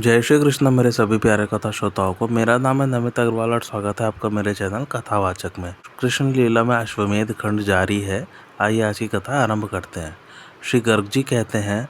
जय श्री कृष्ण मेरे सभी प्यारे कथा श्रोताओं को। मेरा नाम है नमित अग्रवाल और स्वागत है आपका मेरे चैनल कथावाचक में। कृष्ण लीला में अश्वमेध खंड जारी है। आइए आज की कथा आरंभ करते हैं। श्री गर्ग जी कहते हैं,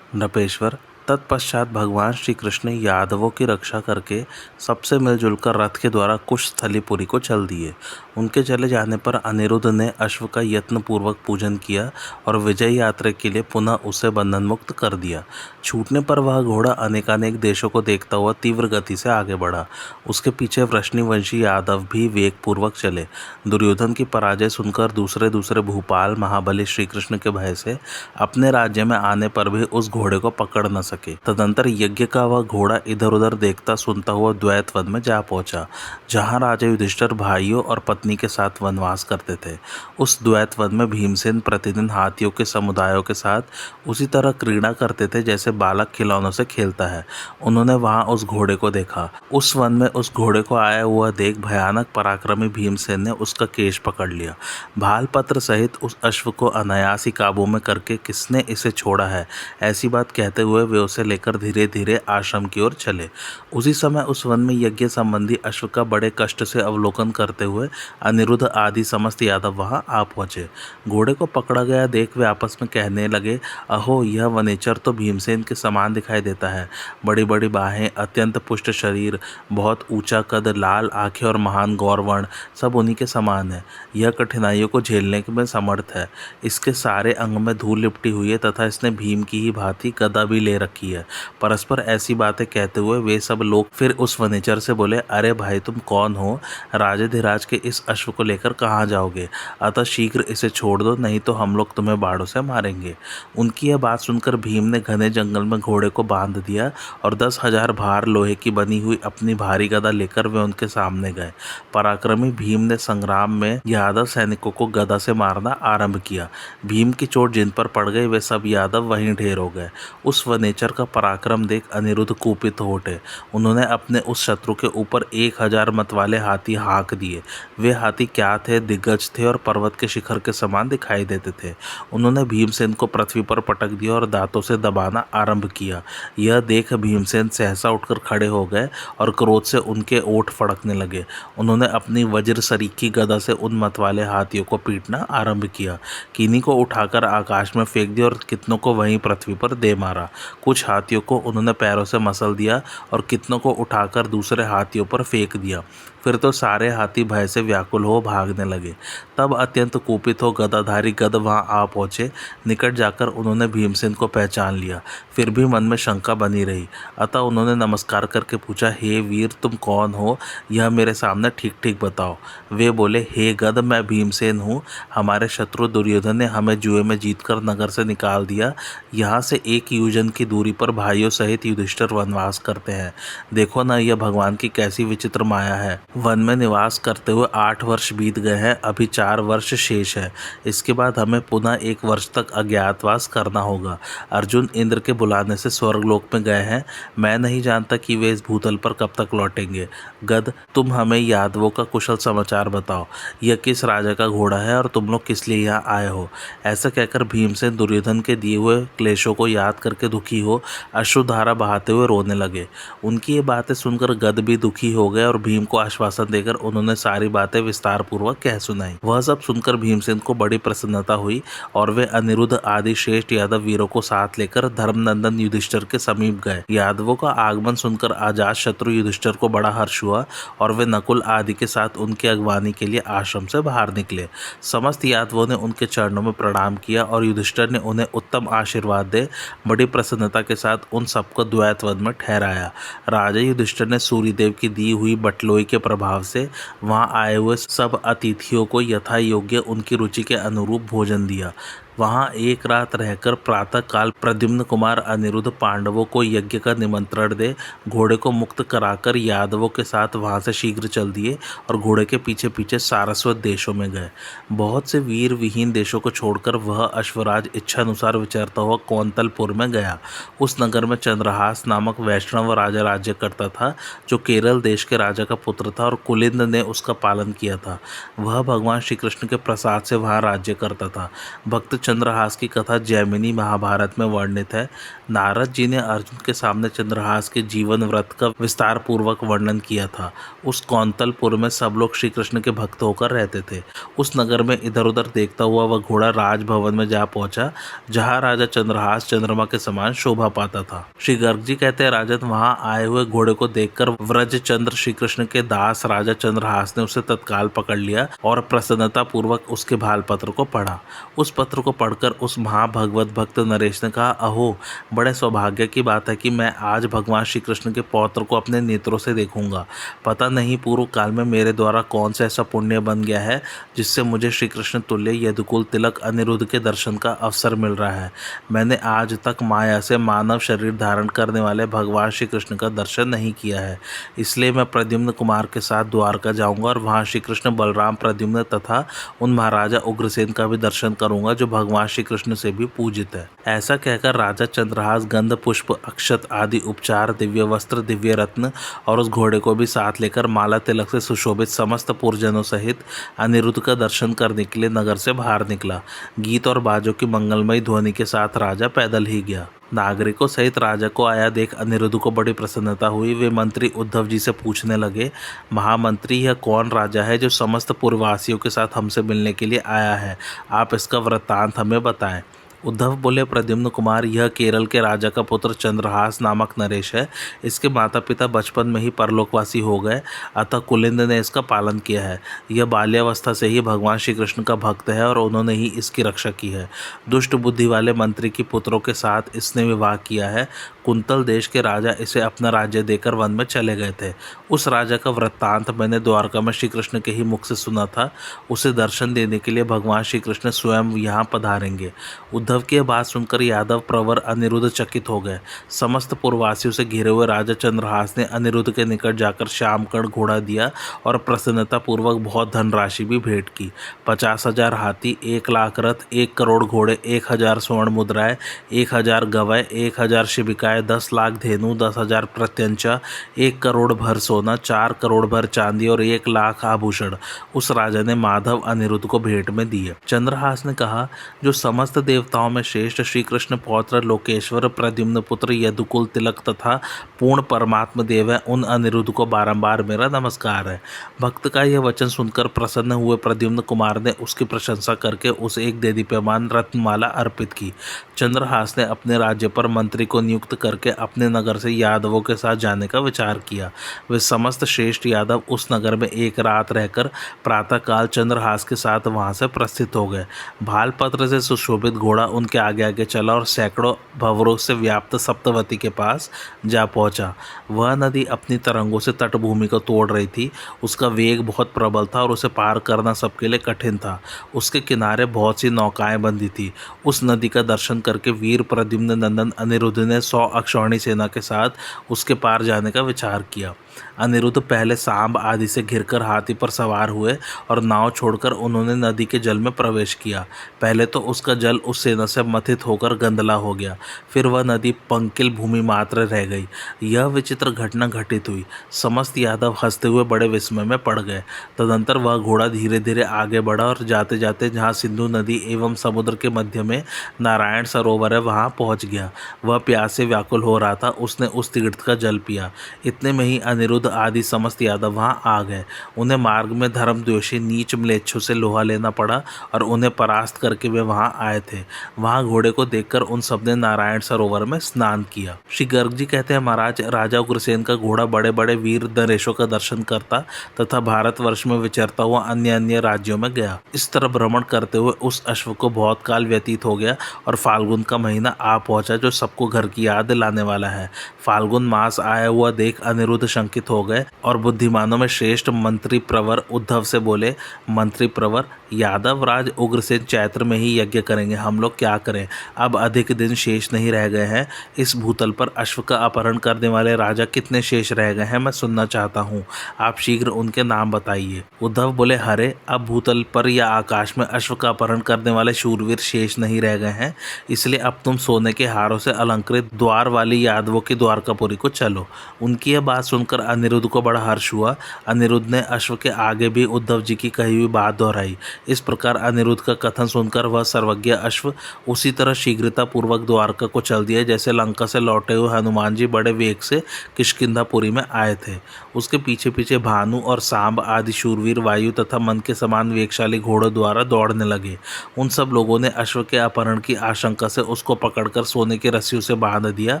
नृपेश्वर, तत्पश्चात भगवान श्री कृष्ण यादवों की रक्षा करके सबसे मिलजुल कर रथ के द्वारा कुशस्थलीपुरी को चल दिए। उनके चले जाने पर अनिरुद्ध ने अश्व का यत्नपूर्वक पूजन किया और विजय यात्रा के लिए पुनः उसे बंधन मुक्त कर दिया। छूटने पर वह घोड़ा अनेकानेक देशों को देखता हुआ तीव्र गति से आगे बढ़ा। उसके पीछे वृष्णिवंशी यादव भी वेगपूर्वक चले। दुर्योधन की पराजय सुनकर दूसरे दूसरे भूपाल महाबली श्री कृष्ण के भय से अपने राज्य में आने पर भी उस घोड़े को पकड़ न सके। तदंतर यज्ञ का वह घोड़ा इधर उधर देखता सुनता हुआ द्वैतवन में जा पहुंचा, जहां राजा युधिष्ठिर भाइयों और पत्नी के साथ वनवास करते थे। उस द्वैतवन में भीमसेन प्रतिदिन हाथियों के समुदायों के साथ उसी तरह क्रीड़ा करते थे जैसे बालक खिलौनों से खेलता है। उन्होंने वहां उस घोड़े को देखा। उस वन में उस घोड़े को आया हुआ देख भयानक पराक्रमी भीमसेन ने उसका केश पकड़ लिया। भाल पत्र सहित उस अश्व को अनायास ही काबू में करके किसने इसे छोड़ा है, ऐसी बात कहते हुए वे उसे लेकर धीरे धीरे आश्रम की ओर चले। उसी समय उस वन में यज्ञ संबंधी अश्व का बड़े कष्ट से अवलोकन करते हुए अनिरुद्ध आदि समस्त यादव वहां आ पहुंचे। घोड़े को पकड़ा गया देख वे आपस में कहने लगे, अहो, यह वनेचर तो भीमसेन के समान दिखाई देता है। बड़ी बड़ी बाहें, अत्यंत पुष्ट शरीर, बहुत ऊंचा कद, लाल आंखें और महान गौरवर्ण, सब उन्हीं के समान है। यह कठिनाइयों को झेलने में समर्थ है। इसके सारे अंग में धूल लिपटी हुई है तथा इसने भीम की ही भांति गदा भी ले रखी है। परस्पर ऐसी बातें कहते हुए वे सब लोग फिर उस वनेचर से बोले, अरे भाई, तुम कौन हो? राजाधिराज के इस अश्व को लेकर कहाँ जाओगे? अतः शीघ्र इसे छोड़ दो, नहीं तो हम लोग तुम्हें बाड़ों से मारेंगे। उनकी यह बात सुनकर भीम ने घने जंगल में घोड़े को बांध दिया और 10,000 भार लोहे की बनी हुई अपनी भारी गदा लेकर वे उनके सामने गए। पराक्रमी भीम ने संग्राम में यादव सैनिकों को गदा से मारना आरंभ किया। भीम की चोट जिन पर पड़ गई वे सब यादव वहीं ढेर हो गए। उस वनेचर का पराक्रम देख अनिरुद्ध कुपित हो उठे। उन्होंने अपने उस शत्रु के ऊपर 1,000 मतवाले हाथी हाँक दिए। वे हाथी क्या थे? दिग्गज थे और पर्वत के शिखर के समान दिखाई देते थे। उन्होंने भीमसेन को पृथ्वी पर पटक दिया और दांतों से दबाना आरंभ किया। यह देख भीमसेन सहसा उठकर खड़े हो गए और क्रोध से उनके ओठ फड़कने लगे। उन्होंने अपनी वज्र सरीखी गदा से उन मतवाले हाथियों को पीटना आरंभ किया। किन्हीं को उठाकर आकाश में फेंक दिया और कितनों को वहीं पृथ्वी पर दे मारा। कुछ हाथियों को उन्होंने पैरों से मसल दिया और कितनों को उठाकर दूसरे हाथियों पर फेंक दिया। फिर तो सारे हाथी भय से व्याकुल हो भागने लगे। तब अत्यंत कुपित हो गदाधारी गद वहां आ पहुंचे। निकट जाकर उन्होंने भीमसेन को पहचान लिया, फिर भी मन में शंका बनी रही। अतः उन्होंने नमस्कार करके पूछा, हे वीर, तुम कौन हो? यह मेरे सामने ठीक ठीक बताओ। वे बोले, हे गद, मैं भीमसेन हूँ। हमारे शत्रु दुर्योधन ने हमें जुए में जीतकर नगर से निकाल दिया। यहाँ से 1 योजन की दूरी पर भाइयों सहित युधिष्ठिर वनवास करते हैं। देखो ना, यह भगवान की कैसी विचित्र माया है। वन में निवास करते हुए 8 वर्ष बीत गए हैं, अभी 4 वर्ष शेष है। इसके बाद हमें पुनः 1 वर्ष तक अज्ञातवास करना होगा। अर्जुन इंद्र के बुलाने से स्वर्गलोक में गए हैं। मैं नहीं जानता कि वे इस भूतल पर कब तक लौटेंगे। गद, तुम हमें यादवों का कुशल समाचार बताओ। यह किस राजा का घोड़ा है और तुम लोग किस लिए यहाँ आए हो? ऐसा कहकर भीमसेन दुर्योधन के दिए हुए क्लेशों को याद करके दुखी हो अश्रुधारा बहाते हुए रोने लगे। उनकी ये बातें सुनकर गद भी दुखी हो गए और भीम को आश्वासन देकर उन्होंने सारी बातें विस्तार पूर्वक कह सुनाई। वह सब सुनकर भीमसेन को बड़ी प्रसन्नता हुई और वे अनिरुद्ध आदि श्रेष्ठ यादव वीरों को साथ लेकर धर्मनंदन युधिष्ठिर के समीप गए। यादवों का आगमन सुनकर अजात शत्रु युधिष्ठिर को बड़ा हर्ष हुआ और वे नकुल आदि के साथ उनकी अगवानी के लिए आश्रम से बाहर निकले। समस्त यादवों ने उनके चरणों में प्रणाम किया और युधिष्ठिर ने उन्हें उत्तम आशीर्वाद दे बड़ी प्रसन्नता के साथ उन सबको द्वैतवन में ठहराया। राजा युधिष्ठिर ने सूर्यदेव की दी हुई बटलोई के प्रभाव से वहां आए हुए सब अतिथियों को यथा योग्य उनकी रुचि के अनुरूप भोजन दिया। वहां एक रात रहकर प्रातः काल प्रद्युम्न कुमार अनिरुद्ध पांडवों को यज्ञ का निमंत्रण दे घोड़े को मुक्त कराकर यादवों के साथ वहां से शीघ्र चल दिए और घोड़े के पीछे पीछे सारस्वत देशों में गए। बहुत से वीर विहीन देशों को छोड़कर वह अश्वराज इच्छानुसार विचरता हुआ कौंतलपुर में गया। उस नगर में चंद्रहास नामक वैष्णव राजा राज्य करता था, जो केरल देश के राजा का पुत्र था और कुलिंद ने उसका पालन किया था। वह भगवान श्री कृष्ण के प्रसाद से वहां राज्य करता था। भक्त चंद्रहास की कथा जैमिनी महाभारत में वर्णित है। नारद जी ने अर्जुन के सामने चंद्रहास के जीवन व्रत का विस्तार पूर्वक वर्णन किया था। उस कौंतलपुर में सब लोग श्री कृष्ण के भक्त होकर रहते थे। उस नगर में इधर उधर देखता हुआ वह घोड़ा राजभवन में जा पहुंचा, जहां राजा चंद्रहास चंद्रमा के समान शोभा पाता था। श्री गर्ग जी कहते हैं, राजन वहां आए हुए घोड़े को देखकर व्रजचंद्र श्री कृष्ण के दास राजा चंद्रहास ने उसे तत्काल पकड़ लिया और प्रसन्नता पूर्वक उसके भाल पत्र को पढ़ा। उस पत्र को पढ़कर उस महाभगवत भक्त नरेश ने कहा, अहो, बड़े सौभाग्य की बात है कि मैं आज भगवान श्री कृष्ण के पौत्र को अपने नेत्रों से देखूंगा। पता नहीं पूर्व काल में मेरे द्वारा कौन सा ऐसा पुण्य बन गया है जिससे मुझे श्री कृष्ण तुल्य यदुकुल तिलक अनिरुद्ध के दर्शन का अवसर मिल रहा है। मैंने आज तक माया से मानव शरीर धारण करने वाले भगवान श्री कृष्ण का दर्शन नहीं किया है। इसलिए मैं प्रद्युम्न कुमार के साथ द्वारका जाऊंगा और वहां श्री कृष्ण, बलराम, प्रद्युम्न तथा उन महाराजा उग्रसेन का भी दर्शन करूंगा जो भगवान श्री कृष्ण से भी पूजित है। ऐसा कहकर राजा चंद्रहास गंध, पुष्प, अक्षत आदि उपचार, दिव्य वस्त्र, दिव्य रत्न और उस घोड़े को भी साथ लेकर माला तिलक से सुशोभित समस्त पुरजनों सहित अनिरुद्ध का दर्शन करने के लिए नगर से बाहर निकला। गीत और बाजों की मंगलमयी ध्वनि के साथ राजा पैदल ही गया। नागरिकों सहित राजा को आया देख अनिरुद्ध को बड़ी प्रसन्नता हुई। वे मंत्री उद्धव जी से पूछने लगे, महामंत्री, यह कौन राजा है जो समस्त पुरवासियों के साथ हमसे मिलने के लिए आया है? आप इसका वृत्तांत हमें बताएं। उद्धव बोले, प्रद्युम्न कुमार, यह केरल के राजा का पुत्र चंद्रहास नामक नरेश है। इसके माता पिता बचपन में ही परलोकवासी हो गए, अतः कुलिंद ने इसका पालन किया है। यह बाल्यावस्था से ही भगवान श्री कृष्ण का भक्त है और उन्होंने ही इसकी रक्षा की है। दुष्ट बुद्धि वाले मंत्री की पुत्रों के साथ इसने विवाह किया है। कुंतल देश के राजा इसे अपना राज्य देकर वन में चले गए थे। उस राजा का वृत्तांत मैंने द्वारका में श्री कृष्ण के ही मुख से सुना था। उसे दर्शन देने के लिए भगवान श्री कृष्ण स्वयं यहाँ पधारेंगे। उद्धव की बात सुनकर यादव प्रवर अनिरुद्ध चकित हो गए। समस्त पुरवासियों से घिरे हुए राजा चंद्रहास ने अनिरुद्ध के निकट जाकर श्यामकर्ण घोड़ा दिया और प्रसन्नता पूर्वक बहुत धनराशि भी भेंट की। 50,000 हाथी, 1,00,000 रथ, 1 करोड़ घोड़े, 1,000 स्वर्ण मुद्राएं, 1,000 गवय, 1,000 शिबिकाएं, 10 लाख धेनु, 10,000 प्रत्यंचा, 1 करोड़ भर सोना, 4 करोड़ भर चांदी और 1 लाख आभूषण उस राजा ने माधव अनिरुद्ध को भेंट में दिए। चंद्रहास ने कहा, जो समस्त देवताओं में श्रेष्ठ श्री कृष्ण पौत्र लोकेश्वर, प्रद्युम्न पुत्र, यदुकुल तिलक तथा पूर्ण परमात्म देव है, उन अनिरुद्ध को बारंबार मेरा नमस्कार है। भक्त का यह वचन सुनकर प्रसन्न हुए प्रद्युम्न कुमार ने उसकी प्रशंसा करके उसे एक देदीप्यमान रत्नमाला अर्पित की। चंद्रहास ने अपने राज्य पर मंत्री को नियुक्त करके अपने नगर से यादवों के साथ जाने का विचार किया। वे समस्त श्रेष्ठ यादव उस नगर में एक रात रहकर प्रातःकाल चंद्रहास के साथ वहां से प्रस्थित हो गए। भाल पत्र से सुशोभित घोड़ा उनके आगे आगे चला और सैकड़ों भंवरों से व्याप्त सप्तवती के पास जा पहुंचा। वह नदी अपनी तरंगों से तटभूमि को तोड़ रही थी। उसका वेग बहुत प्रबल था और उसे पार करना सबके लिए कठिन था। उसके किनारे बहुत सी नौकाएं बंधी थी। उस नदी का दर्शन करके वीर प्रद्युम्न नंदन अनिरुद्ध ने 100 अक्षौहिणी सेना के साथ उसके पार जाने का विचार किया। अनिरुद्ध पहले सांब आदि से घिरकर हाथी पर सवार हुए और नाव छोड़कर उन्होंने नदी के जल में प्रवेश किया। पहले तो उसका जल उस सेना से मथित होकर गंदला हो गया, फिर वह नदी पंकिल भूमि मात्र रह गई। यह विचित्र घटना घटित हुई। समस्त यादव हंसते हुए बड़े विस्मय में पड़ गए। तदंतर वह घोड़ा धीरे धीरे आगे बढ़ा और जाते जाते जहाँ सिंधु नदी एवं समुद्र के मध्य में नारायण सरोवर है वहाँ पहुँच गया। वह प्यास से व्याकुल हो रहा था। उसने उस तीर्थ का जल पिया। इतने में ही अनिरुद्ध आदि समस्त यादव वहाँ आ गए। उन्हें मार्ग में धर्मद्वेषी नीच म्लेच्छों से लोहा लेना पड़ा और उन्हें परास्त करके वे वहाँ आए थे। वहाँ घोड़े को देखकर उन सबने नारायण सरोवर में स्नान किया। श्री गर्ग जी कहते हैं, महाराज, राजा उग्रसेन का घोड़ा बड़े बड़े वीर नरेशों का दर्शन करता तथा भारतवर्ष में विचरता हुआ अन्य अन्य राज्यों में गया। इस तरह भ्रमण करते हुए उस अश्व को बहुत काल व्यतीत हो गया और फाल्गुन का महीना आ पहुंचा, जो सबको घर की याद दिलाने वाला है। फाल्गुन मास आया हुआ देख अनिरुद्ध शंकित हो गए और बुद्धिमानों में श्रेष्ठ मंत्री प्रवर उद्धव से बोले, मंत्री प्रवर, यादव राज उग्रसेन चैत्र में ही यज्ञ करेंगे, हम लोग क्या करें? अब अधिक दिन शेष नहीं रह गए हैं। इस भूतल पर अश्व का अपहरण करने वाले राजा कितने शेष रह गए हैं, मैं सुनना चाहता हूँ। आप शीघ्र उनके नाम बताइए। उद्धव बोले, हरे, अब भूतल पर या आकाश में अश्व का अपहरण करने वाले शूरवीर शेष नहीं रह गए हैं, इसलिए अब तुम सोने के हारों से अलंकृत द्वार वाली यादवों की द्वारकापुरी को चलो। उनकी यह बात सुनकर सुनकर अनिरुद्ध को बड़ा हर्ष हुआ। अनिरुद्ध ने अश्व के आगे भी उद्धव जी की कही हुई बात दोहराई। इस प्रकार अनिरुद्ध का कथन सुनकर वह सर्वज्ञ अश्व उसी तरह शीघ्रता पूर्वक द्वारका को चल दिया जैसे लंका से लौटे हुए हनुमान जी बड़े वेग से किष्किंधापुरी में आए थे। उसके पीछे पीछे भानु और सांब आदि शूरवीर वायु तथा मन के समान वेगशाली घोड़ों द्वारा दौड़ने लगे। उन सब लोगों ने अश्व के अपहरण की आशंका से उसको पकड़कर सोने की रस्सियों से बांध दिया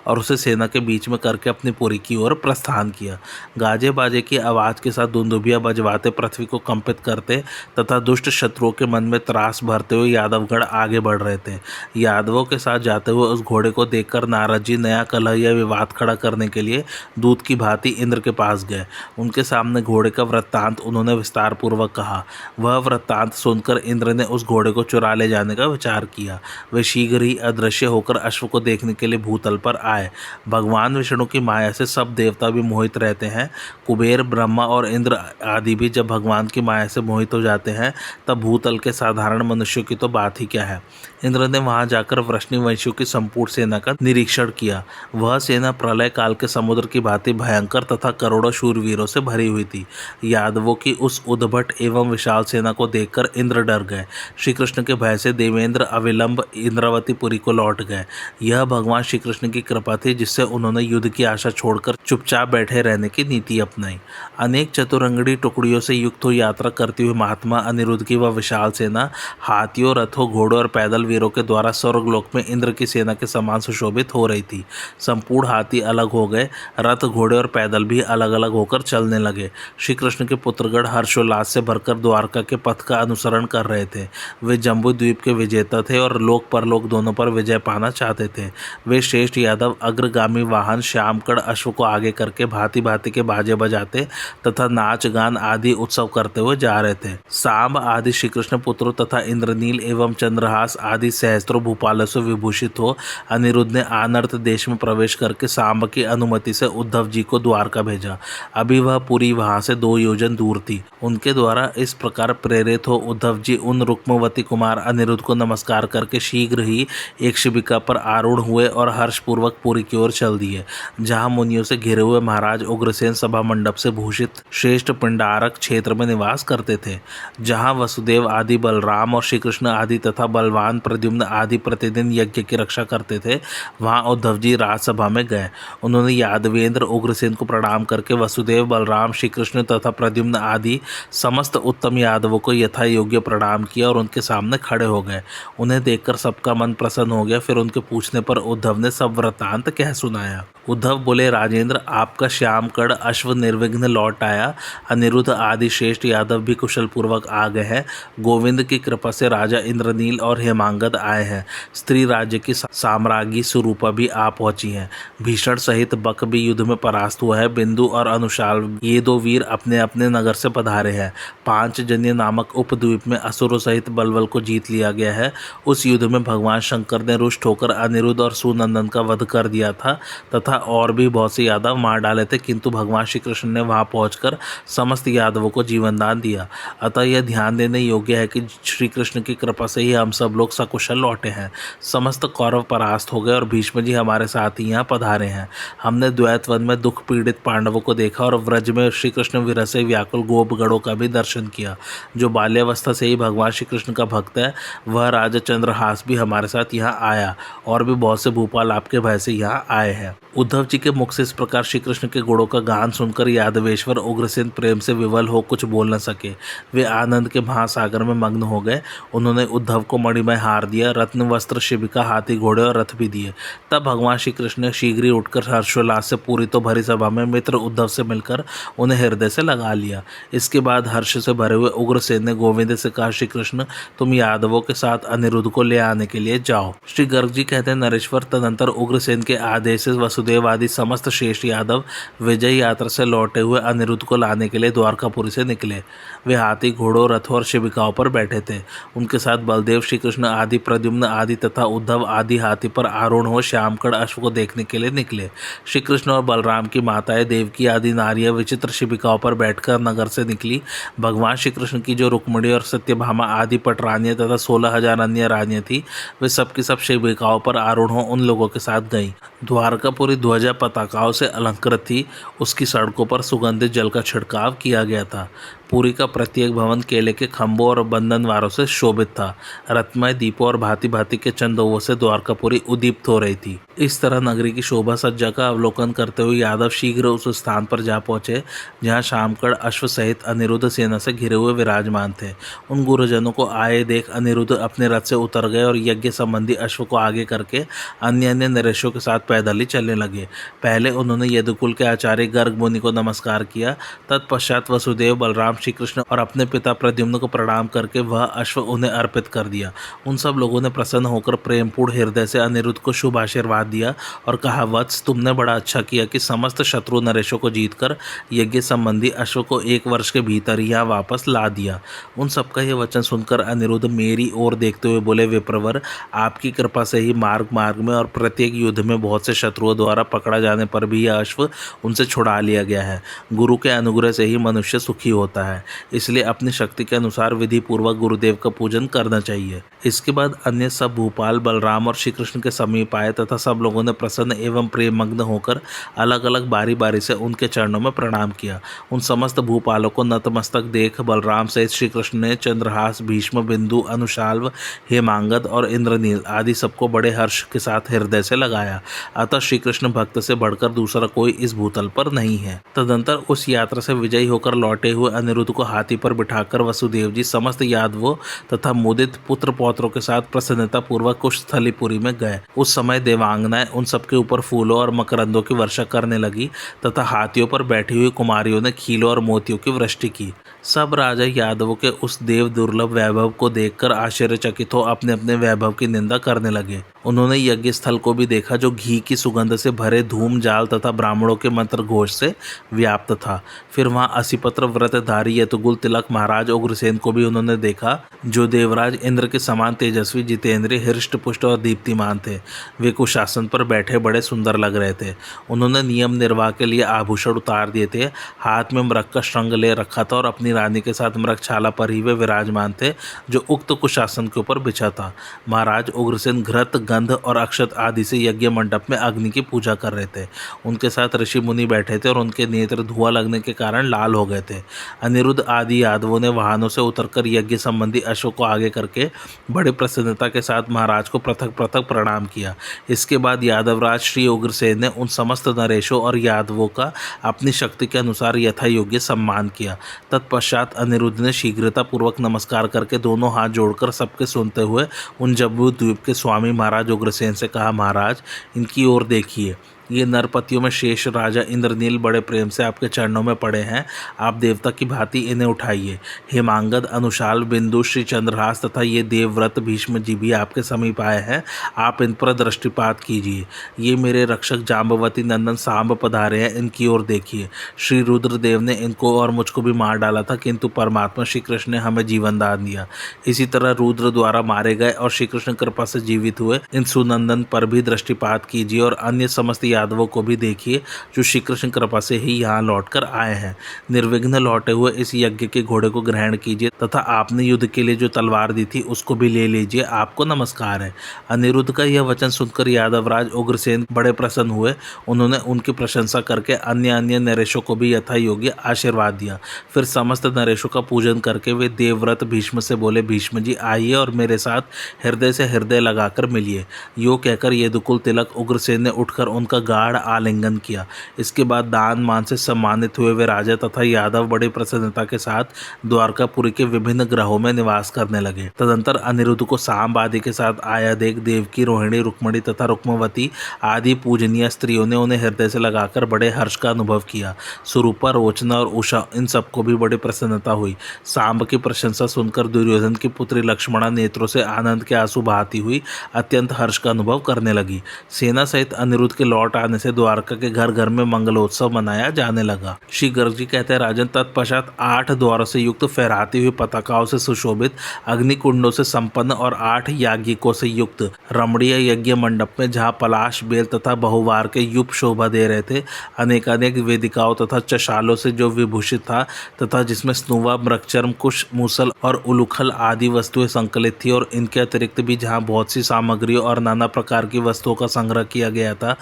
और उसे सेना के बीच में करके अपनी पुरी की ओर प्रस्थान किया। गाजे बाजे की आवाज़ के साथ दुंदुभिया बजवाते पृथ्वी को कंपित करते तथा दुष्ट शत्रुओं के मन में त्रास भरते हुए यादवगढ़ आगे बढ़ रहे थे। यादवों के साथ जाते हुए उस घोड़े को देखकर नारद जी नया कलह या विवाद खड़ा करने के लिए दूत की भांति इंद्र के पास गए। उनके सामने घोड़े का वृत्तांत उन्होंने विस्तार पूर्वक कहा। वह वृत्तांत सुनकर इंद्र ने उस घोड़े को चुरा ले जाने का विचार किया। वे शीघ्र ही अदृश्य होकर अश्व को देखने के लिए भूतल पर आए। भगवान विष्णु की माया से सब देवता भी मोहित रहते हैं। कुबेर, ब्रह्मा और इंद्र आदि भी जब भगवान की माया से मोहित हो जाते हैं तब भूतल के साधारण मनुष्यों की तो बात ही क्या है। इंद्र ने वहां जाकर वृष्णिवंशियों की संपूर्ण सेना का निरीक्षण किया। वह सेना प्रलय काल के समुद्र की भांति भयंकर तथा करोड़ों शूरवीरों से भरी हुई थी। यादवों की उस उद्भट एवं विशाल सेना को देखकर इंद्र डर गए। श्री कृष्ण के भय से देवेंद्र अविलंब इंद्रावतीपुरी को लौट गए। यह भगवान श्री कृष्ण की कृपा थी जिससे उन्होंने युद्ध की आशा छोड़कर चुपचाप बैठे रहने की नीति अपनाई। अनेक चतुरंगड़ी टुकड़ियों से युक्त हो यात्रा करते हुए महात्मा अनिरुद्ध की वह विशाल सेना हाथियों, रथों, घोड़ों और पैदल वीरों के द्वारा स्वर्गलोक में इंद्र की सेना के समान सुशोभित हो रही थी। संपूर्ण हाथी अलग हो गए, रथ, घोड़े और पैदल भी अलग अलग होकर चलने लगे। श्री कृष्ण के पुत्रगण हर्षोल्लास से भरकर द्वारका के पथ का अनुसरण कर रहे थे। वे जम्बू द्वीप के विजेता थे और लोक परलोक दोनों पर विजय पाना चाहते थे। वे श्रेष्ठ यादव अग्रगामी वाहन श्यामकड़ अश्व को आगे करके भांति भांति के बाजे बजाते तथा नाच गान आदि उत्सव करते हुए जा रहे थे। सांब आदि श्री कृष्ण पुत्रों तथा इंद्रनील एवं चंद्रहास आदि सहस्त्रों भूपालों से विभूषित हो अनिरुद्ध ने आनर्त देश में प्रवेश करके सांब की अनुमति से उद्धव जी को द्वारका भेजा। अभी वह पुरी वहां से 2 योजन दूर थी। उनके द्वारा इस प्रकार प्रेरित हो उद्धव जी उन रुक्मवती कुमार अनिरुद्ध को नमस्कार करके शीघ्र ही एक शिबिका पर आरूढ़ हुए और हर्षपूर्वक पुरी की ओर चल दिए, जहां मुनियों से घिरे हुए महाराज उग्रसेन सभा मंडप से भूषित श्रेष्ठ पिंडारक क्षेत्र में निवास करते थे। जहां वसुदेव आदि, बलराम और श्री कृष्ण आदि तथा बलवान प्रद्युम्न आदि प्रतिदिन यज्ञ की रक्षा करते थे, वहां उद्धव जी राजसभा में गए। उन्होंने यादवेंद्र उग्रसेन को प्रणाम करके वसुदेव, बलराम, श्री कृष्ण तथा प्रद्युम्न आदि समस्त उत्तम यादवों को यथा योग्य प्रणाम किया और उनके सामने खड़े हो गए। उन्हें देखकर सबका मन प्रसन्न हो गया। फिर उनके पूछने पर उद्धव ने सब वृत्तांत कह सुनाया। उद्धव बोले, राजेंद्र, आपका श्यामकड़ अश्व निर्विघ्न लौट आया। अनिरुद्ध आदि श्रेष्ठ यादव भी कुशल पूर्वक आ गए हैं। गोविंद की कृपा से राजा इंद्रनील और हेमांगद आए हैं। स्त्री राज्य की साम्राज्ञी सुरूपा भी आ पहुंची हैं। भीषण सहित बक भी युद्ध में परास्त हुआ है। बिंदु और अनुशाल ये 2 वीर अपने अपने नगर से पधारे हैं। पांचजन्य नामक उपद्वीप में असुरों सहित बलबल को जीत लिया गया है। उस युद्ध में भगवान शंकर ने रुष्ट होकर अनिरुद्ध और सुनंदन का वध कर दिया था तथा और भी बहुत से यादव मार डाले थे, किंतु भगवान श्री कृष्ण ने वहां पहुंचकर समस्त यादवों को जीवन दान दिया। अतः यह ध्यान देने योग्य है कि श्री कृष्ण की कृपा से ही हम सब लोग सकुशल लौटे हैं। समस्त कौरव परास्त हो गए और भीष्म जी हमारे साथ ही यहाँ पधारे हैं। हमने द्वैत वन में दुख पीड़ित पांडवों को देखा और व्रज में श्री कृष्ण विरह से व्याकुल गोपगणों का भी दर्शन किया। जो बाल्यावस्था से ही भगवान श्री कृष्ण का भक्त है वह राजा चंद्रहास भी हमारे साथ यहाँ आया और भी बहुत से भूपाल आपके भय से यहाँ आए हैं। उद्धव जी के मुख से इस प्रकार श्री कृष्ण के गुणों का गान सुनकर यादवेश्वर उग्रसेन प्रेम से विवल हो कुछ बोल न सके। वे आनंद के महासागर में मग्न हो गए। उन्होंने उद्धव को मणिमय हार दिया, रत्न, वस्त्र, शिबिका, हाथी, घोड़े और रथ भी दिए। तब भगवान श्री कृष्ण ने शीघ्र ही उठकर हर्षोल्लास से पूरी तो भरी सभा में मित्र उद्धव से मिलकर उन्हें हृदय से लगा लिया। इसके बाद हर्ष से भरे हुए उग्रसेन ने गोविंद से कहा, श्री कृष्ण, तुम यादवों के साथ अनिरुद्ध को ले आने के लिए जाओ। श्री गर्ग जी कहते हैं, नरेश्वर, तदंतर उग्रसेन के आदेश से वसुदेव आदि समस्त श्रेष्ठ यादव विजय यात्रा से लौटे हुए अनिरुद्ध को लाने के लिए द्वारकापुरी से निकले। वे हाथी, घोड़ों, रथों और शिबिकाओं पर बैठे थे। उनके साथ बलदेव, श्री कृष्ण आदि, प्रद्युम्न आदि तथा उद्धव आदि हाथी पर आरूढ़ हो श्यामकड़ अश्व को देखने के लिए निकले। श्री कृष्ण और बलराम की माताएं, देवकी आदि नारियां विचित्र शिबिकाओं पर बैठकर नगर से निकली। भगवान श्री कृष्ण की जो रुक्मिणी और सत्यभामा आदि पटरानियां तथा 16,000 अन्य रानियां थी, वे सबकी सब शिबिकाओं पर आरूढ़ हो उन लोगों के साथ गईं। द्वारकापुरी ध्वजा पताकाओं से अलंकृत थी। उसकी सड़कों पर सुगंधित जल का छिड़काव किया गया था। पुरी का प्रत्येक भवन केले के खंभों और बंधनवारों से शोभित था। रत्नमय दीपों और भांति भांति के चंदोवों से द्वारकापुरी उद्दीप्त हो रही थी। इस तरह नगरी की शोभा सज्जा का अवलोकन करते हुए यादव शीघ्र उस स्थान पर जा पहुंचे जहां शामकड़ अश्व सहित अनिरुद्ध सेना से घिरे हुए विराजमान थे। उन गुरुजनों को आए देख अनिरुद्ध अपने रथ से उतर गए और यज्ञ संबंधी अश्व को आगे करके अन्य अन्य नरेशों के साथ पैदल ही चलने लगे। पहले उन्होंने यदुकुल के आचार्य गर्ग मुनि को नमस्कार किया। तत्पश्चात वसुदेव, बलराम, श्री कृष्ण और अपने पिता प्रद्युम्न को प्रणाम करके वह अश्व उन्हें अर्पित कर दिया। उन सब लोगों ने प्रसन्न होकर प्रेमपूर्ण हृदय से अनिरुद्ध को शुभ आशीर्वाद दिया और कहा, वत्स, तुमने बड़ा अच्छा किया कि समस्त शत्रु नरेशों को जीतकर यज्ञ संबंधी अश्व को 1 वर्ष के भीतर यहाँ वापस ला दिया। उन सबका यह वचन सुनकर अनिरुद्ध मेरी ओर देखते हुए बोले, विप्रवर, आपकी कृपा से ही मार्ग मार्ग में और प्रत्येक युद्ध में बहुत से शत्रुओं द्वारा पकड़ा जाने पर भी यह अश्व उनसे छुड़ा लिया गया है। गुरु के अनुग्रह से ही मनुष्य सुखी होता है, इसलिए अपनी शक्ति के अनुसार विधि पूर्वक गुरुदेव का पूजन करना चाहिए। इसके बाद अन्य सब भूपाल बलराम और श्री कृष्ण के समीप आए तथा सब लोगों ने प्रसन्न एवं प्रेममग्न होकर अलग अलग बारी बारी से उनके चरणों में प्रणाम किया। उन समस्त भूपालों को नतमस्तक देख बलराम सहित श्री कृष्ण ने चंद्रहास, भीष्म, बिंदु, अनुशाल्व, हेमांगद और इंद्रनील आदि सबको बड़े हर्ष के साथ हृदय से लगाया। अतः श्री कृष्ण भक्त से बढ़कर दूसरा कोई इस भूतल पर नहीं है। तदंतर उस यात्रा से विजयी होकर लौटे हुए अनिरुद्ध को हाथी पर बिठाकर वसुदेव जी समस्त यादवों तथा मुदित पुत्र पौत्रों के साथ प्रसन्नता पूर्वक कुशस्थलीपुरी में गए। उस समय देवांगनाएं उन सबके ऊपर फूलों और मकरंदों की वर्षा करने लगी तथा हाथियों पर बैठी हुई कुमारियों ने खीलों और मोतियों की वृष्टि की। सब राजा यादवों के उस देव दुर्लभ वैभव को देखकर आश्चर्यचकित हो अपने अपने वैभव की निंदा करने लगे। उन्होंने यज्ञ स्थल को भी देखा जो घी की सुगंध से भरे धूम जाल तथा ब्राह्मणों के मंत्र घोष से व्याप्त था। फिर वहां असीपत्र व्रतधारी यतुगुल तिलक महाराज उग्रसेन को भी उन्होंने देखा, जो देवराज इंद्र के समान तेजस्वी, जितेंद्रिय, हृष्ट पुष्ट और दीप्तिमान थे। वे कुशासन पर बैठे बड़े सुंदर लग रहे थे। उन्होंने नियम निर्वाह के लिए आभूषण उतार दिए थे, हाथ में मृग का श्रृंग ले रखा था और अपनी रानी के साथ मृगशाला पर ही वे विराजमान थे जो उक्त कुशासन के ऊपर बिछा था। महाराज उग्रसेन घृत, गंध और अक्षत आदि से यज्ञ मंडप में अग्नि की पूजा कर रहे थे। उनके साथ ऋषि मुनि बैठे थे और उनके नेत्र धुआं लगने के कारण लाल हो गए थे। अनिरुद्ध आदि यादवों ने वाहनों से उतरकर यज्ञ संबंधी अश्व को आगे करके बड़ी प्रसन्नता के साथ महाराज को पृथक पृथक प्रणाम किया। इसके बाद यादवराज श्री उग्रसेन ने उन समस्त नरेशों और यादवों का अपनी शक्ति के अनुसार यथा योग्य सम्मान किया। तत्पश्चात अनिरुद्ध ने शीघ्रता पूर्वक नमस्कार करके दोनों हाथ जोड़कर सबके सुनते हुए उन जम्बू द्वीप के स्वामी महाराज उग्रसेन से कहा, महाराज, इनकी ओर देखिए। ये नरपतियों में शेष राजा इंद्रनील बड़े प्रेम से आपके चरणों में पड़े हैं। आप देवता की भांति इन्हें उठाइए। हेमांगद, अनुशाल, बिंदु, श्री चंद्रहास तथा ये देवव्रत भीष्म जी भी आपके समीप आए हैं। आप इन पर दृष्टिपात कीजिए। ये मेरे रक्षक जाम्बवती नंदन सांब पधारे हैं, इनकी ओर देखिए। श्री रुद्रदेव ने इनको और मुझको भी मार डाला था, किंतु परमात्मा श्री कृष्ण ने हमें जीवन दान दिया। इसी तरह रुद्र द्वारा मारे गए और श्री कृष्ण कृपा से जीवित हुए इन सुनंदन पर भी दृष्टिपात कीजिए और अन्य समस्त यादवों को भी देखिए जो श्री कृष्ण कृपा से ही यहाँ लौटकर आए हैं। निर्विघ्न लौटे हुए इस यज्ञ के घोड़े को ग्रहण कीजिए तथा आपने युद्ध के लिए जो तलवार दी थी उसको भी ले लीजिए। आपको नमस्कार है। अनिरुद्ध का यह वचन सुनकर यादवराज उग्रसेन बड़े प्रसन्न हुए। उन्होंने उनकी प्रशंसा करके अन्य अन्य नरेशों को भी यथा योग्य आशीर्वाद दिया। फिर समस्त नरेशों का पूजन करके वे देवव्रत भीष्म से बोले, भीष्म जी, आइए और मेरे साथ हृदय से हृदय लगाकर मिलिए। यो कहकर यदुकुल तिलक उग्रसेन ने उठकर उनका गाढ़ आलिंगन किया। इसके बाद दान मान से सम्मानित हुए वे राजा तथा यादव बड़ी प्रसन्नता के साथ द्वारकापुरी के विभिन्न ग्रहों में निवास करने लगे। तदंतर अनिरुद्ध को सांब आदि के साथ आया देख देवकी, रोहिणी, रुक्मणी तथा रुक्मवती आदि पूजनीय स्त्रियों ने उन्हें हृदय से लगाकर बड़े हर्ष का अनुभव किया। सुरूपा, रोचना और उषा, इन सबको भी बड़ी प्रसन्नता हुई। सांब की प्रशंसा सुनकर दुर्योधन की पुत्री लक्ष्मणा नेत्रों से आनंद के आंसू बहाती हुई अत्यंत हर्ष का अनुभव करने लगी। सेना सहित अनिरुद्ध के लौट आने से द्वारका के घर घर में मंगलोत्सव मनाया जाने लगा। श्री गर्ग जी कहते हैं, राजन, तत्पश्चात 8 द्वारों से युक्त फहराती हुई पताकाओं से सुशोभित, अग्निकुंडों से संपन्न और 8 याज्ञिकों से युक्त रमणीय यज्ञ मंडप में, जहाँ पलाश, बेल तथा बहुवार के युप शोभा दे रहे थे, अनेकानेक वेदिकाओं तथा चशालों से जो विभूषित था तथा जिसमें स्नुवा, मृगचर्म, कुश, मूसल और उलूखल आदि वस्तुएं संकलित थी, और इनके अतिरिक्त भी जहाँ बहुत सी सामग्रियों और नाना प्रकार की वस्तुओं का संग्रह किया गया था,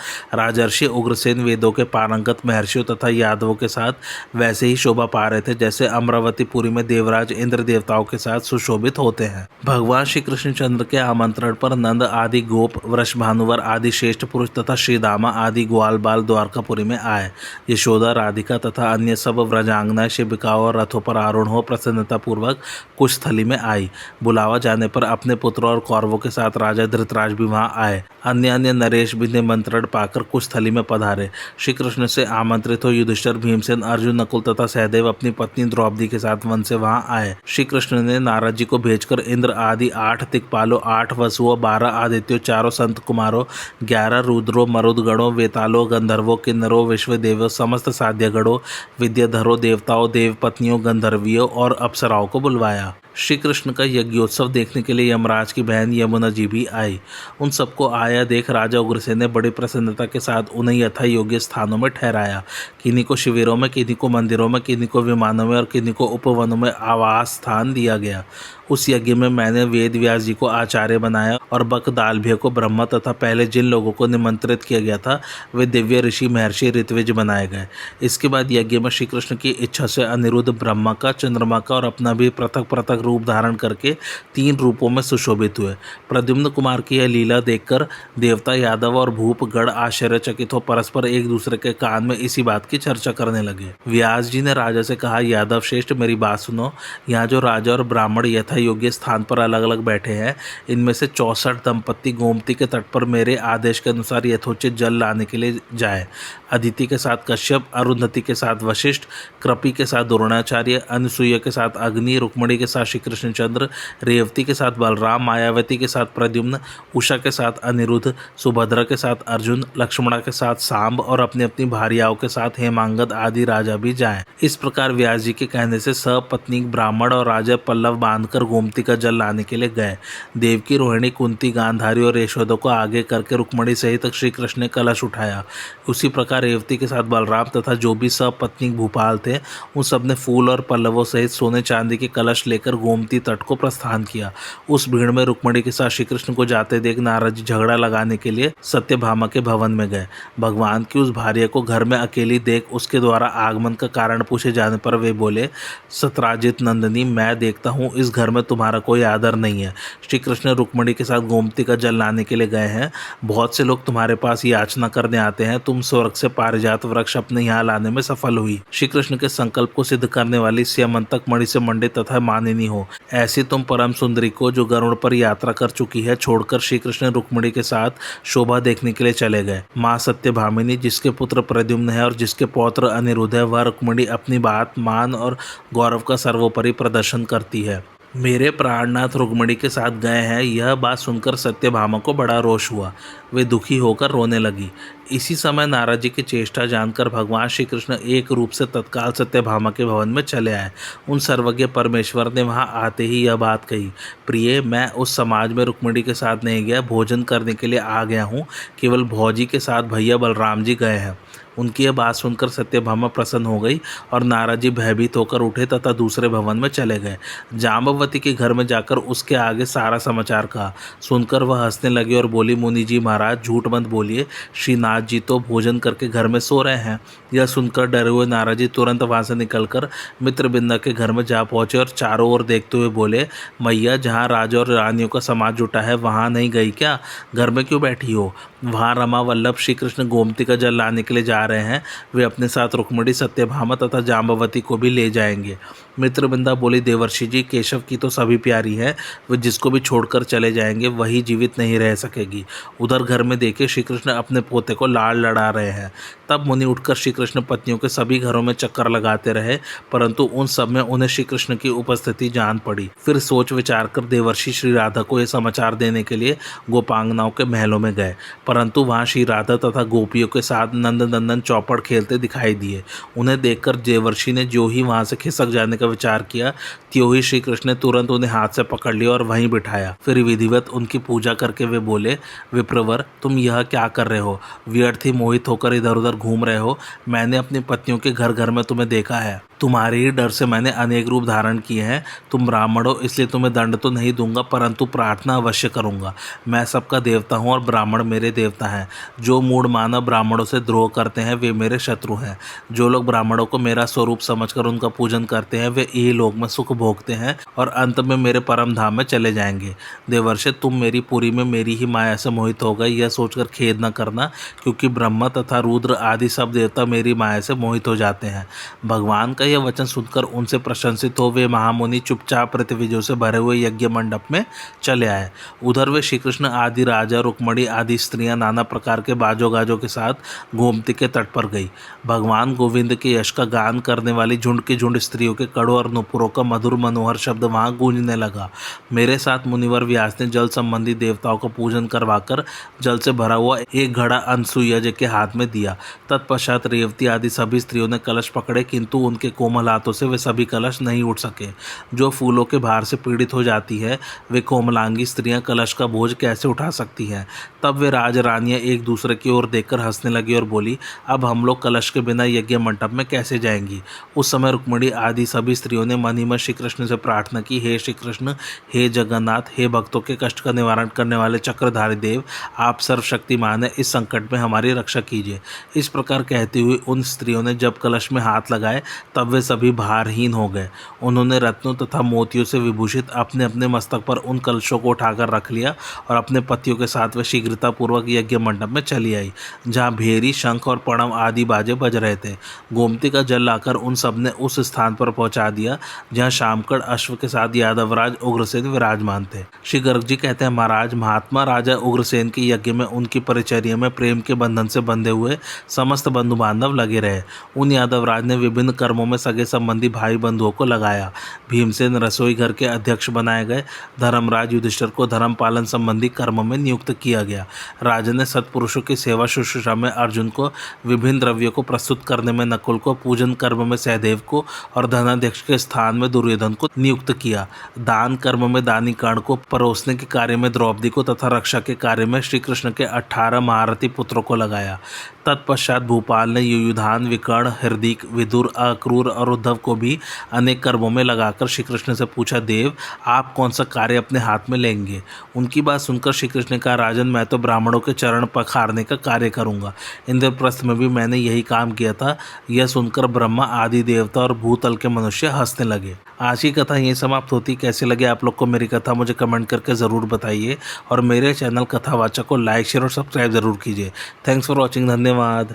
राजर्षि उग्रसेन वेदों के पारंगत महर्षियों तथा यादवों के साथ वैसे ही शोभा पा रहे थे जैसे अमरावतीपुरी में देवराज इंद्र देवताओं के साथ सुशोभित होते हैं। भगवान श्री कृष्णचंद्र के आमंत्रण पर नंद आदि गोप, वृषभानुवर आदि श्रेष्ठ पुरुष तथा श्रीदामा आदि ग्वाल बाल द्वारकापुरी में आए। यशोदा, राधिका तथा अन्य सब व्रजांगनाएं शिविकाओं और रथों पर आरूढ़ हो प्रसन्नता पूर्वक कुशस्थली में आई। बुलावा जाने पर अपने पुत्रों और कौरवों के साथ राजा धृतराज भी वहां आए। अन्य नरेश भी निमंत्रण पाकर कुशस्थली में पधारे। श्री कृष्ण से आमंत्रित हो युधिष्ठिर, भीमसेन, अर्जुन, नकुल तथा सहदेव अपनी पत्नी द्रौपदी के साथ वन से वहां आए। श्री कृष्ण ने नारद जी को भेजकर इंद्र आदि 8 दिक्पालों, 8 वसुओं, 12 आदित्यों, 4 संत कुमारों, 11 रुद्रों, मरुदगणों, वेतालों, गंधर्वों, किन्नरों, विश्वदेवों, समस्त साध्यगणों, विद्याधरों, देवताओं, देवपत्नियों, गंधर्वियों और अप्सराओं को बुलवाया। श्री कृष्ण का यज्ञोत्सव देखने के लिए यमराज की बहन यमुना जी भी आई। उन सबको आया देख राजा उग्रसेन ने बड़ी प्रसन्नता के साथ उन्हें यथा योग्य स्थानों में ठहराया। किन्हीं को शिविरों में, किन्हीं को मंदिरों में, किन्हीं को विमानों में और किन्हीं को उपवनों में आवास स्थान दिया गया। उस यज्ञ में मैंने वेद व्यास जी को आचार्य बनाया और बकदालभ्य को ब्रह्मा तथा पहले जिन लोगों को निमंत्रित किया गया था वे दिव्य ऋषि महर्षि ऋत्विज बनाए गए। इसके बाद यज्ञ में श्री कृष्ण की इच्छा से अनिरुद्ध ब्रह्मा का, चंद्रमा का और अपना भी पृथक पृथक रूप धारण करके 3 रूपों में सुशोभित हुए। प्रद्युम्न कुमार की यह लीला देखकर देवता, यादव और भूप गण आश्चर्यचकित हो परस्पर एक दूसरे के कान में इसी बात की चर्चा करने लगे। व्यास जी ने राजा से कहा, यादव श्रेष्ठ मेरी बात सुनो। यहाँ जो राजा और ब्राह्मण यथा योग्य स्थान पर अलग अलग बैठे हैं, इनमें से 64 दंपत्ति गोमती के तट पर मेरे आदेश के अनुसार यथोचित जल लाने के लिए जाए। अदिति के साथ कश्यप, अरुंधति के साथ वशिष्ठ, कृपि के साथ द्रोणाचार्य, अनसुईया के साथ अग्नि, रुक्मिणी के साथ श्री कृष्णचंद्र, रेवती के साथ बलराम, मायावती के साथ प्रद्युम्न, उषा के साथ अनिरुद्ध, सुभद्रा के साथ अर्जुन, लक्ष्मणा के साथ सांब और अपनी अपनी भार्याओं के साथ हेमांगद आदि राजा भी जाएं। इस प्रकार व्यास जी के कहने से सपत्नीक ब्राह्मण और राजा पल्लव बांधकर गोमती का जल लाने के लिए गए। देवकी, रोहिणी, कुंती, गांधारी और यशोदा को आगे करके रुक्मिणी सहित श्री कृष्ण ने कलश उठाया। उसी प्रकार रेवती के साथ बलराम तथा जो भी सपत्नीक भूपाल थे उन सब ने फूल और पल्लवों सहित सोने चांदी के कलश लेकर गोमती तट को प्रस्थान किया। उस भीड़ में रुक्मिणी के साथ श्री कृष्ण को जाते देख नारद जी झगड़ा लगाने के लिए सत्यभामा के भवन में गए। भगवान की उस भार्या को घर में अकेली देख उसके द्वारा आगमन का कारण पूछे जाने पर वे बोले, सत्राजित नंदिनी, मैं देखता हूँ इस घर में तुम्हारा कोई आदर नहीं है। श्री कृष्ण रुक्मिणी के साथ गोमती का जल लाने के लिए गए हैं। बहुत से लोग तुम्हारे पास याचना करने आते हैं, तुम स्वर्ग से पारिजात वृक्ष अपने यहाँ लाने में सफल हुई। श्री कृष्ण के संकल्प को सिद्ध करने वाली स्यमंतक मणि से मंडित तथा मानिनी हो। ऐसी तुम परम सुंदरी को जो गरुड़ पर यात्रा कर चुकी है छोड़कर श्री कृष्ण रुक्मिणी के साथ शोभा देखने के लिए चले गए। माँ सत्यभामिनी, जिसके पुत्र प्रद्युम्न है और जिसके पौत्र अनिरुद्ध है, वह रुक्मिणी अपनी बात, मान और गौरव का सर्वोपरि प्रदर्शन करती है। मेरे प्राणनाथ रुक्मिणी के साथ गए हैं। यह बात सुनकर सत्यभामा को बड़ा रोष हुआ। वे दुखी होकर रोने लगी। इसी समय नारद जी की चेष्टा जानकर भगवान श्री कृष्ण एक रूप से तत्काल सत्यभामा के भवन में चले आए। उन सर्वज्ञ परमेश्वर ने वहां आते ही यह बात कही, प्रिय, मैं उस समाज में रुक्मिणी के साथ नहीं गया, भोजन करने के लिए आ गया हूँ। केवल भौजी के साथ भैया बलराम जी गए हैं। उनकी यह बात सुनकर सत्यभामा प्रसन्न हो गई और नारद जी भयभीत होकर उठे तथा दूसरे भवन में चले गए। जाम्बवती के घर में जाकर उसके आगे सारा समाचार कहा। सुनकर वह हंसने लगी और बोली, मुनि जी महाराज, झूठ मत बोलिए, श्रीनाथ जी तो भोजन करके घर में सो रहे हैं। यह सुनकर डरे हुए नारद जी तुरंत वहां से निकलकर मित्रबिंदा के घर में जा पहुंचे और चारों ओर देखते हुए बोले, मैया, जहाँ राजा और रानियों का समाज जुटा है वहाँ नहीं गई क्या? घर में क्यों बैठी हो? वहाँ रमा वल्लभ श्री कृष्ण गोमती का जल लाने के लिए जा रहे हैं। वे अपने साथ रुक्मिणी, सत्यभामा तथा जाम्बवती को भी ले जाएंगे। मित्रबिंदा बोली, देवर्षि जी, केशव की तो सभी प्यारी है, वे जिसको भी छोड़कर चले जाएंगे वही जीवित नहीं रह सकेगी। उधर घर में देखे श्री कृष्ण अपने पोते को लाड़ लड़ा रहे हैं। तब मुनि उठकर श्री कृष्ण पत्नियों के सभी घरों में चक्कर लगाते रहे, परंतु उन सब में उन्हें श्री कृष्ण की उपस्थिति जान पड़ी। फिर सोच विचार कर देवर्षि श्री राधा को यह समाचार देने के लिए गोपांगनाओं के महलों में गए, परंतु वहां श्री राधा तथा गोपियों के साथ नंदनंदन चौपड़ खेलते दिखाई दिए। उन्हें देखकर देवर्षि ने जो ही वहां से खिसक जाने का विचार किया, त्यों ही श्री कृष्ण ने तुरंत उन्हें हाथ से पकड़ लिया और वहीं बिठाया। फिर विधिवत उनकी पूजा करके वे बोले, विप्रवर, तुम यह क्या कर रहे हो? व्यर्थ ही मोहित होकर इधर उधर घूम रहे हो। मैंने अपनी पत्नियों के घर घर में तुम्हें देखा है। तुम्हारे ही डर से मैंने अनेक रूप धारण किए हैं। तुम ब्राह्मण हो, इसलिए तुम्हें दंड तो नहीं दूंगा, परंतु प्रार्थना अवश्य करूंगा। मैं सबका देवता हूँ और ब्राह्मण मेरे देवता हैं। जो मूढ़ मानव ब्राह्मणों से द्रोह करते हैं वे मेरे शत्रु हैं। जो लोग ब्राह्मणों को मेरा स्वरूप समझकर उनका पूजन करते हैं वे यही लोक में सुख भोगते हैं और अंत में मेरे परम धाम में चले जाएंगे। देवर्षि, तुम मेरी पुरी में मेरी ही माया से मोहित हो गए, यह सोचकर खेद न करना, क्योंकि ब्रह्मा तथा रुद्र आदि सब देवता मेरी माया से मोहित हो जाते हैं। भगवान का यह वचन सुनकर उनसे प्रशंसित हो वे महामुनि चुपचाप प्रतिविजयों से भरे हुए यज्ञ मंडप में चले आए। उधर वे श्री कृष्ण आदि राजा, रुक्मणी आदि स्त्रियां नाना प्रकार के बाजो गाजों के साथ गोमती के तट पर गई। भगवान गोविंद के यश का गान करने वाली झुंड की झुंड स्त्रियों के कड़ों और नुपुरों का मधुर मनोहर शब्द वहां गूंजने लगा। मेरे साथ मुनिवर व्यास ने जल संबंधी देवताओं का पूजन करवाकर जल से भरा हुआ एक घड़ा अनसुईया जी के हाथ में दिया। तत्पश्चात रेवती आदि सभी स्त्रियों ने कलश पकड़े, किंतु उनके कोमल हाथों से वे सभी कलश नहीं उठ सके। जो फूलों के भार से पीड़ित हो जाती है वे कोमलांगी स्त्रियां कलश का बोझ कैसे उठा सकती हैं। तब वे राजरानियां एक दूसरे की ओर देखकर हंसने लगी और बोली, अब हम लोग कलश के बिना यज्ञ मंडप में कैसे जाएंगी। उस समय रुक्मणी आदि सभी स्त्रियों ने मन ही मन श्री कृष्ण से प्रार्थना की, हे श्री कृष्ण, हे जगन्नाथ, हे भक्तों के कष्ट का निवारण करने वाले चक्रधारी देव, आप सर्वशक्तिमान है, इस संकट में हमारी रक्षा कीजिए। इस प्रकार कहती हुई उन स्त्रियों ने जब कलश में हाथ लगाए तब वे सभी भारहीन हो गए। उन्होंने रत्नों तथा मोतियों से विभूषित अपने अपने मस्तक पर उन कलशों को उठाकर रख लिया और अपने पतियों के साथ वे शीघ्रतापूर्वक यज्ञ मंडप में चली आई, जहाँ भेरी, शंख और पणम आदि बाजे बज रहे थे। गोमती का जल लाकर उन सब ने उस स्थान पर पहुंचा दिया जहाँ शामकड़ अश्व के साथ यादवराज उग्रसेन विराजमान थे। श्री गर्ग जी कहते हैं, महाराज, महात्मा राजा उग्रसेन के यज्ञ में उनकी परिचर्या में प्रेम के बंधन से बंधे हुए समस्त बंधु बांधव लगे रहे। उन यादवराज ने विभिन्न कर्मों में सगे संबंधी भाई बंधुओं को लगाया। भीमसेन रसोई घर के अध्यक्ष बनाए गए। धर्मराज युधिष्ठिर को धर्म पालन संबंधी कर्म में नियुक्त किया गया। राजा ने सत्पुरुषों की सेवा शुश्रूषा में अर्जुन को, विभिन्न द्रव्यों को प्रस्तुत करने में नकुल को, पूजन कर्म में सहदेव को और धनाध्यक्ष के स्थान में दुर्योधन को नियुक्त किया। दान कर्म में दानी कर्ण को, परोसने के कार्य में द्रौपदी को तथा रक्षा के कार्य में श्री कृष्ण के 18 महारथी पुत्रों को लगाया। तत्पश्चात भूपाल ने युयुधान, विकर्ण, हृदिक, विदुर, अक्रूर और उद्धव को भी अनेक कर्मों में लगाकर श्री कृष्ण से पूछा, देव, आप कौन सा कार्य अपने हाथ में लेंगे। उनकी बात सुनकर श्री कृष्ण ने कहा, राजन, मैं तो ब्राह्मणों के चरण पखारने का कार्य करूंगा। इंद्रप्रस्थ में भी मैंने यही काम किया था। यह सुनकर ब्रह्मा आदि देवता और भूतल के मनुष्य हंसने लगे। आज की कथा यही समाप्त होती। कैसे लगे आप लोग को मेरी कथा मुझे कमेंट करके ज़रूर बताइए और मेरे चैनल कथावाचक को लाइक, शेयर और सब्सक्राइब ज़रूर कीजिए। Thanks for watching. धन्यवाद।